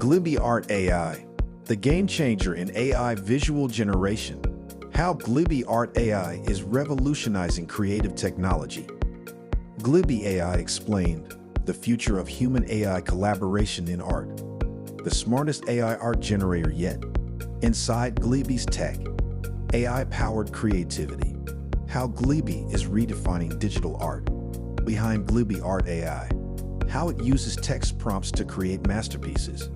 Ghibli Art AI, the game changer in AI visual generation. How Ghibli Art AI is revolutionizing creative technology. Ghibli AI explained the future of human-AI collaboration in art. The smartest AI art generator yet. Inside Ghibli's tech, AI-powered creativity. How Ghibli is redefining digital art. Behind Ghibli Art AI, how it uses text prompts to create masterpieces.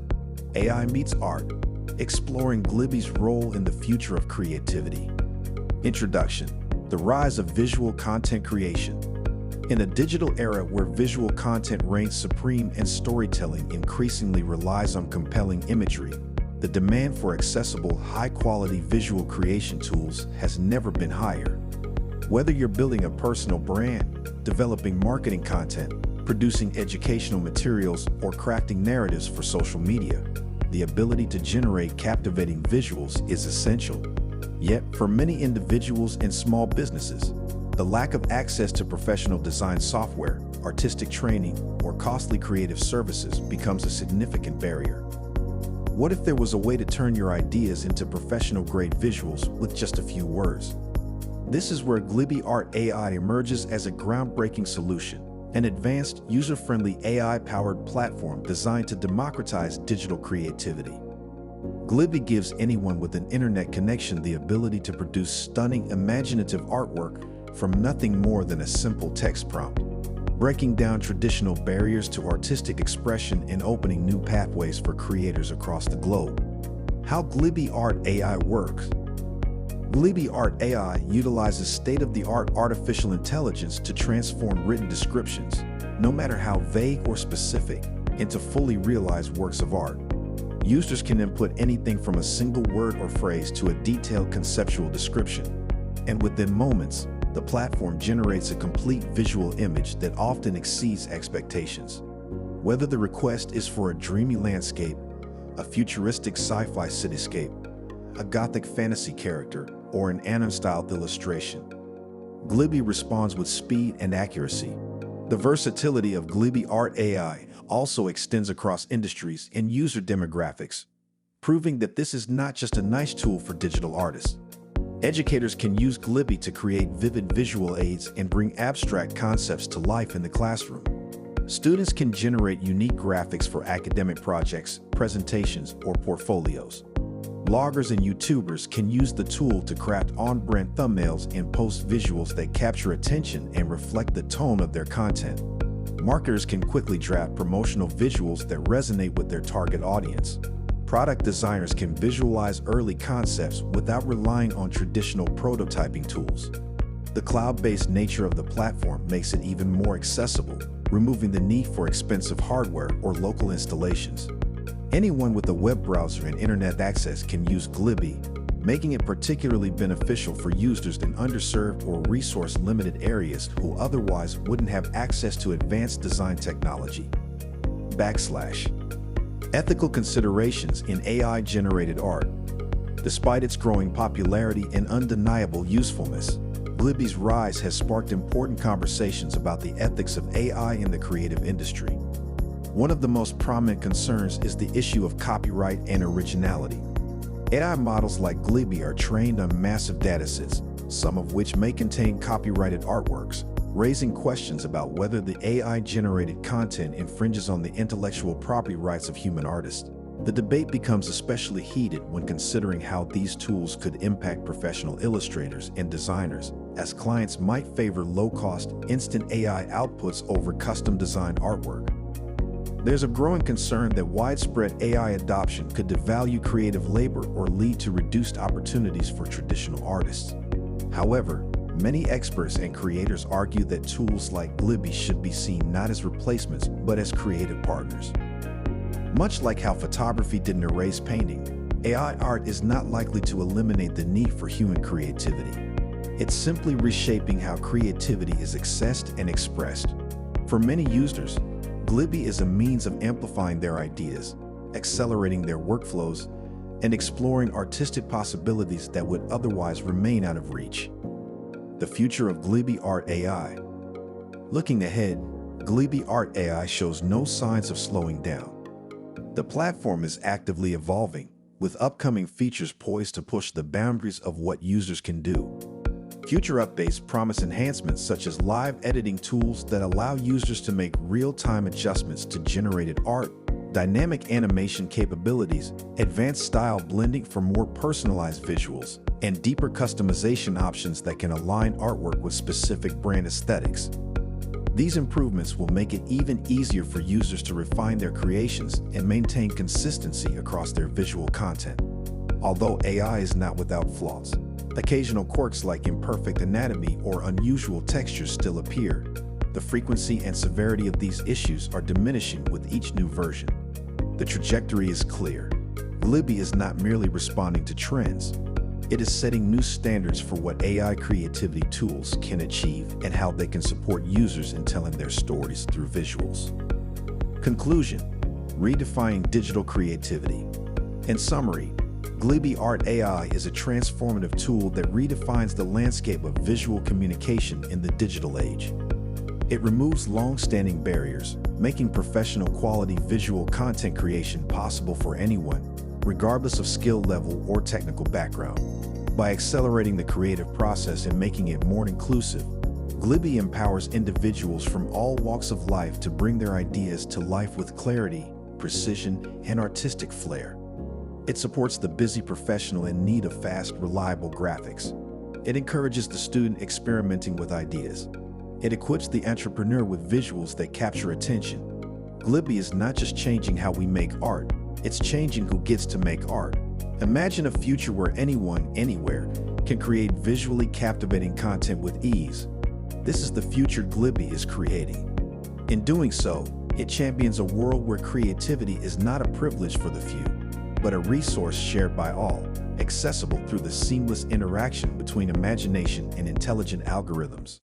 AI meets art, exploring Ghibli's role in the future of creativity. Introduction: the rise of visual content creation. In a digital era where visual content reigns supreme and storytelling increasingly relies on compelling imagery, the demand for accessible, high-quality visual creation tools has never been higher. Whether you're building a personal brand, developing marketing content, producing educational materials, or crafting narratives for social media, the ability to generate captivating visuals is essential. Yet, for many individuals and small businesses, the lack of access to professional design software, artistic training, or costly creative services becomes a significant barrier. What if there was a way to turn your ideas into professional-grade visuals with just a few words? This is where Ghibli Art AI emerges as a groundbreaking solution, an advanced, user-friendly AI-powered platform designed to democratize digital creativity. Ghibli gives anyone with an internet connection the ability to produce stunning, imaginative artwork from nothing more than a simple text prompt, breaking down traditional barriers to artistic expression and opening new pathways for creators across the globe. How Ghibli Art AI works. Ghibli Art AI utilizes state-of-the-art artificial intelligence to transform written descriptions, no matter how vague or specific, into fully realized works of art. Users can input anything from a single word or phrase to a detailed conceptual description, and within moments, the platform generates a complete visual image that often exceeds expectations. Whether the request is for a dreamy landscape, a futuristic sci-fi cityscape, a gothic fantasy character, or an anime-styled illustration, Ghibli responds with speed and accuracy. The versatility of Ghibli Art AI also extends across industries and user demographics, proving that this is not just a nice tool for digital artists. Educators can use Ghibli to create vivid visual aids and bring abstract concepts to life in the classroom. Students can generate unique graphics for academic projects, presentations, or portfolios. Bloggers and YouTubers can use the tool to craft on-brand thumbnails and post visuals that capture attention and reflect the tone of their content. Marketers can quickly draft promotional visuals that resonate with their target audience. Product designers can visualize early concepts without relying on traditional prototyping tools. The cloud-based nature of the platform makes it even more accessible, removing the need for expensive hardware or local installations. Anyone with a web browser and internet access can use Ghibli, making it particularly beneficial for users in underserved or resource-limited areas who otherwise wouldn't have access to advanced design technology. Ethical considerations in AI-generated art. Despite its growing popularity and undeniable usefulness, Ghibli's rise has sparked important conversations about the ethics of AI in the creative industry. One of the most prominent concerns is the issue of copyright and originality. AI models like Ghibli are trained on massive datasets, some of which may contain copyrighted artworks, raising questions about whether the AI-generated content infringes on the intellectual property rights of human artists. The debate becomes especially heated when considering how these tools could impact professional illustrators and designers, as clients might favor low-cost, instant AI outputs over custom-designed artwork. There's a growing concern that widespread AI adoption could devalue creative labor or lead to reduced opportunities for traditional artists. However, many experts and creators argue that tools like Ghibli should be seen not as replacements, but as creative partners. Much like how photography didn't erase painting, AI art is not likely to eliminate the need for human creativity. It's simply reshaping how creativity is accessed and expressed. For many users, Ghibli is a means of amplifying their ideas, accelerating their workflows, and exploring artistic possibilities that would otherwise remain out of reach. The future of Ghibli Art AI. Looking ahead, Ghibli Art AI shows no signs of slowing down. The platform is actively evolving, with upcoming features poised to push the boundaries of what users can do. Future updates promise enhancements such as live editing tools that allow users to make real-time adjustments to generated art, dynamic animation capabilities, advanced style blending for more personalized visuals, and deeper customization options that can align artwork with specific brand aesthetics. These improvements will make it even easier for users to refine their creations and maintain consistency across their visual content. Although AI is not without flaws, occasional quirks like imperfect anatomy or unusual textures still appear. The frequency and severity of these issues are diminishing with each new version. The trajectory is clear. Ghibli is not merely responding to trends. It is setting new standards for what AI creativity tools can achieve and how they can support users in telling their stories through visuals. Conclusion: redefining digital creativity. In summary, Ghibli Art AI is a transformative tool that redefines the landscape of visual communication in the digital age. It removes long-standing barriers, making professional quality visual content creation possible for anyone, regardless of skill level or technical background. By accelerating the creative process and making it more inclusive, Ghibli empowers individuals from all walks of life to bring their ideas to life with clarity, precision, and artistic flair. It supports the busy professional in need of fast, reliable graphics. It encourages the student experimenting with ideas. It equips the entrepreneur with visuals that capture attention. Ghibli is not just changing how we make art, it's changing who gets to make art. Imagine a future where anyone, anywhere, can create visually captivating content with ease. This is the future Ghibli is creating. In doing so, it champions a world where creativity is not a privilege for the few, but a resource shared by all, accessible through the seamless interaction between imagination and intelligent algorithms.